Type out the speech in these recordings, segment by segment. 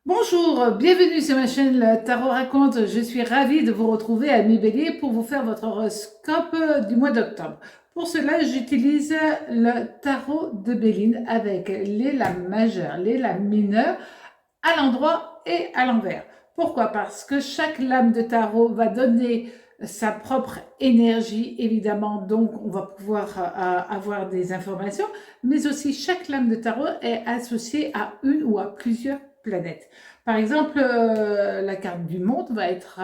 Bonjour, bienvenue sur ma chaîne Le Tarot Raconte. Je suis ravie de vous retrouver, amis Bélier, pour vous faire votre horoscope du mois d'octobre. Pour cela, j'utilise le tarot de Béline avec les lames majeures, les lames mineures, à l'endroit et à l'envers. Pourquoi? Parce que chaque lame de tarot va donner sa propre énergie, évidemment, donc on va pouvoir avoir des informations, mais aussi chaque lame de tarot est associée à une ou à plusieurs planètes. Par exemple, la carte du monde va être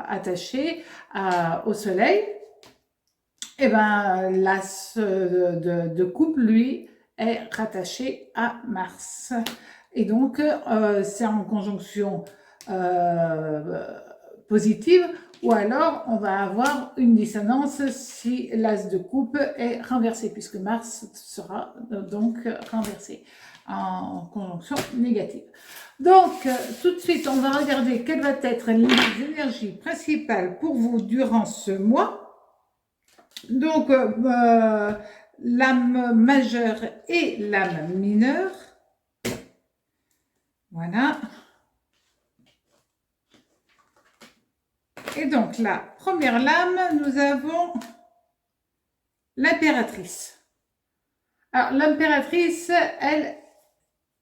attachée au soleil. Et ben, l'as de coupe, lui, est rattaché à Mars. Et donc, c'est en conjonction euh, positive, ou alors on va avoir une dissonance si l'as de coupe est renversé, puisque Mars sera donc renversé en conjonction négative. Donc, tout de suite, on va regarder quelles vont être les énergies principales pour vous durant ce mois. Donc, lame majeure et lame mineure. Voilà. Et donc, la première lame, nous avons l'impératrice. Alors, l'impératrice, elle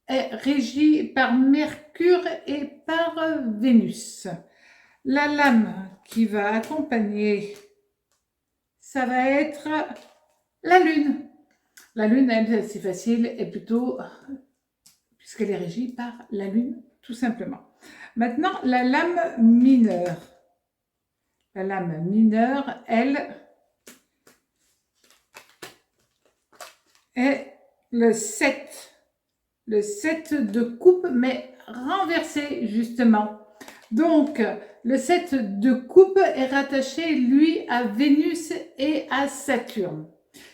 est régie par Mercure et par Vénus. La lame qui va accompagner, ça va être la Lune. La Lune, elle, c'est facile, est plutôt, puisqu'elle est régie par la Lune, tout simplement. Maintenant, la lame mineure. La lame mineure, elle, est le 7. Le 7 de coupe, mais renversé, justement. Donc, le 7 de coupe est rattaché, lui, à Vénus et à Saturne.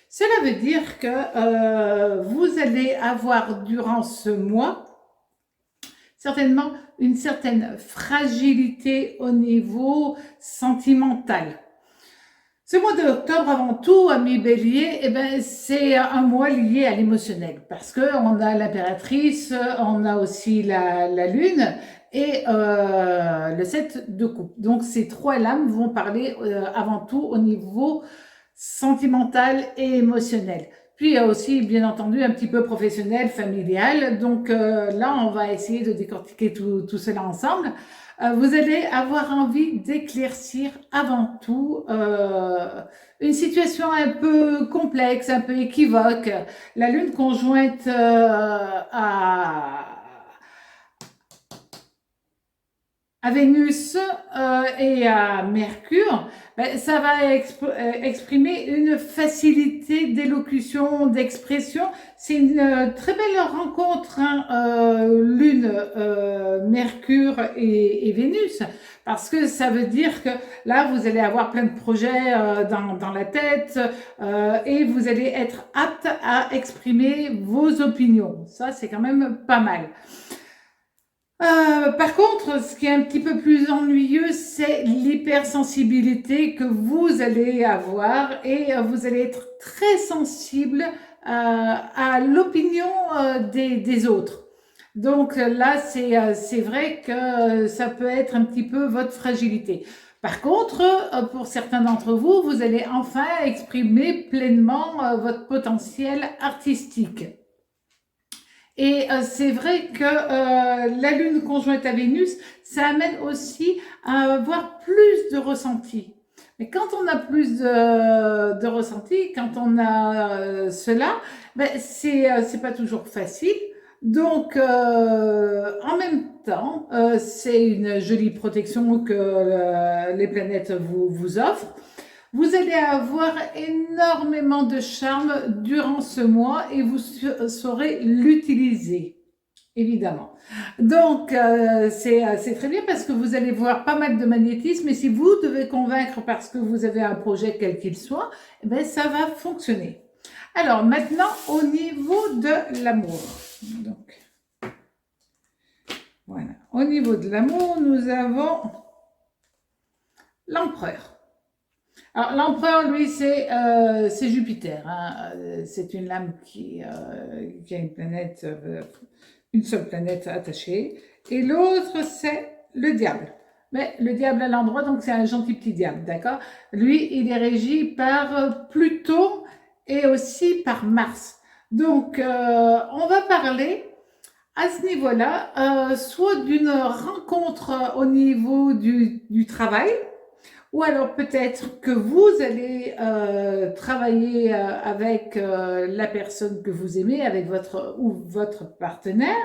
Cela veut dire que vous allez avoir durant ce mois certainement une certaine fragilité au niveau sentimental. Ce mois d'octobre, avant tout, amis Bélier, eh ben, c'est un mois lié à l'émotionnel parce qu'on a l'impératrice, on a aussi la lune et le 7 de coupe. Donc, ces trois lames vont parler avant tout au niveau sentimental et émotionnel. Puis il y a aussi, bien entendu, un petit peu professionnel, familial. Donc là, on va essayer de décortiquer tout cela ensemble. Vous allez avoir envie d'éclaircir avant tout une situation un peu complexe, un peu équivoque. La lune conjointe à Vénus et à Mercure, ben, ça va exprimer une facilité d'élocution, d'expression. C'est une très belle rencontre, hein, Lune, Mercure et Vénus, parce que ça veut dire que là, vous allez avoir plein de projets dans la tête et vous allez être apte à exprimer vos opinions. Ça, c'est quand même pas mal. Par contre, ce qui est un petit peu plus ennuyeux, c'est l'hypersensibilité que vous allez avoir et vous allez être très sensible à l'opinion des autres. Donc là, c'est vrai que ça peut être un petit peu votre fragilité. Par contre, pour certains d'entre vous, vous allez enfin exprimer pleinement votre potentiel artistique. Et c'est vrai que la Lune conjointe à Vénus, ça amène aussi à avoir plus de ressenti. Mais quand on a plus de ressenti, quand on a cela, ben c'est pas toujours facile. Donc, en même temps, c'est une jolie protection que les planètes vous offrent. Vous allez avoir énormément de charme durant ce mois et vous saurez l'utiliser, évidemment. Donc, c'est très bien parce que vous allez voir pas mal de magnétisme et si vous devez convaincre parce que vous avez un projet quel qu'il soit, eh bien, ça va fonctionner. Alors, maintenant, au niveau de l'amour. Donc, voilà. Au niveau de l'amour, nous avons l'empereur. Alors, l'empereur, lui, c'est Jupiter. Hein. C'est une lame qui a une planète une seule planète attachée, et l'autre, c'est le diable. Mais le diable à l'endroit, donc c'est un gentil petit diable, d'accord? Lui, il est régi par Pluton et aussi par Mars. Donc, on va parler à ce niveau-là, soit d'une rencontre au niveau du travail, ou alors peut-être que vous allez travailler avec la personne que vous aimez, avec votre partenaire.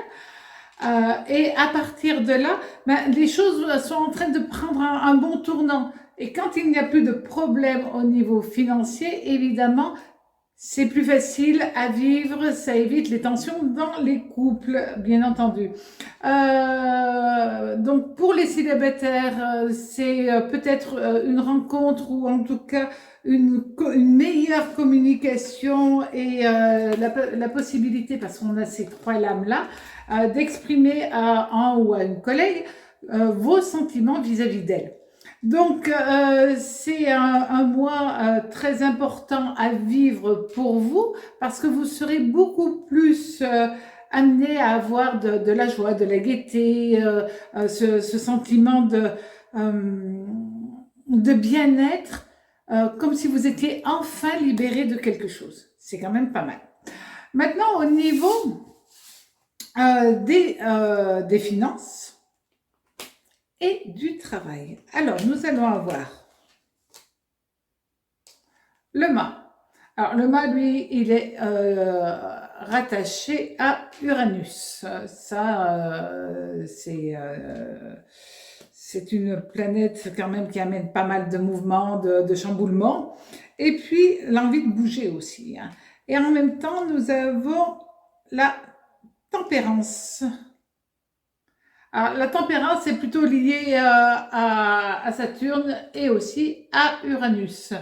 Et à partir de là, ben, les choses sont en train de prendre un bon tournant. Et quand il n'y a plus de problème au niveau financier, évidemment, c'est plus facile à vivre, ça évite les tensions dans les couples, bien entendu. Donc pour les célibataires, c'est peut-être une rencontre ou en tout cas une meilleure communication et la possibilité, parce qu'on a ces trois lames-là, d'exprimer à un ou à une collègue vos sentiments vis-à-vis d'elle. Donc, c'est un mois très important à vivre pour vous parce que vous serez beaucoup plus amené à avoir de la joie, de la gaieté, ce sentiment de bien-être, comme si vous étiez enfin libéré de quelque chose. C'est quand même pas mal. Maintenant, au niveau des finances et du travail. Alors, nous allons avoir le mât. Alors, le mât, lui, il est rattaché à Uranus. Ça, c'est une planète quand même qui amène pas mal de mouvements, de chamboulements. Et puis, l'envie de bouger aussi. Hein. Et en même temps, nous avons la tempérance. Alors, la tempérance est plutôt liée à Saturne et aussi à Uranus.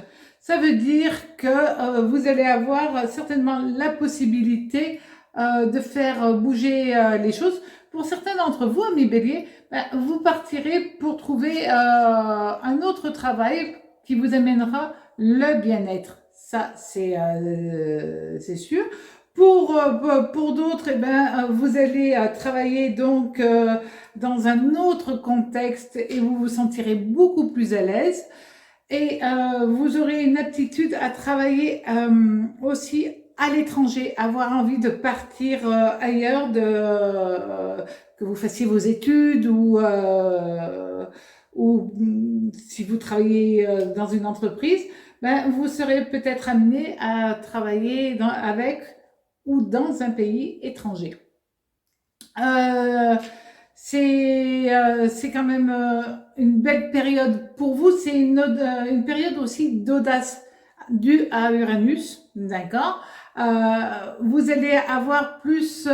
Ça veut dire que vous allez avoir certainement la possibilité de faire bouger les choses. Pour certains d'entre vous, amis Bélier, ben, vous partirez pour trouver un autre travail qui vous amènera le bien-être. Ça, c'est sûr. Pour d'autres, eh ben, vous allez travailler donc dans un autre contexte et vous vous sentirez beaucoup plus à l'aise. Et vous aurez une aptitude à travailler aussi à l'étranger, avoir envie de partir ailleurs, que vous fassiez vos études ou si vous travaillez dans une entreprise, ben, vous serez peut-être amené à travailler avec ou dans un pays étranger. C'est quand même une belle période pour vous. C'est une période aussi d'audace due à Uranus, d'accord. Vous allez avoir plus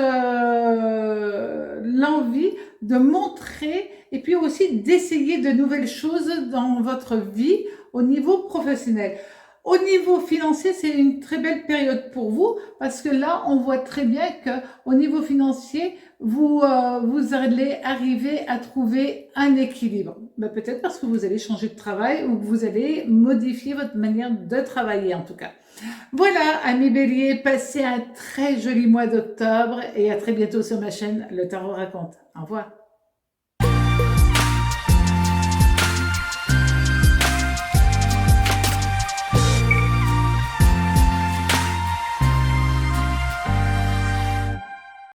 l'envie de montrer et puis aussi d'essayer de nouvelles choses dans votre vie au niveau professionnel. Au niveau financier, c'est une très belle période pour vous parce que là, on voit très bien que au niveau financier, vous allez arriver à trouver un équilibre. Ben, peut-être parce que vous allez changer de travail ou que vous allez modifier votre manière de travailler en tout cas. Voilà, amis Bélier, passez un très joli mois d'octobre et à très bientôt sur ma chaîne Le Tarot Raconte. Au revoir.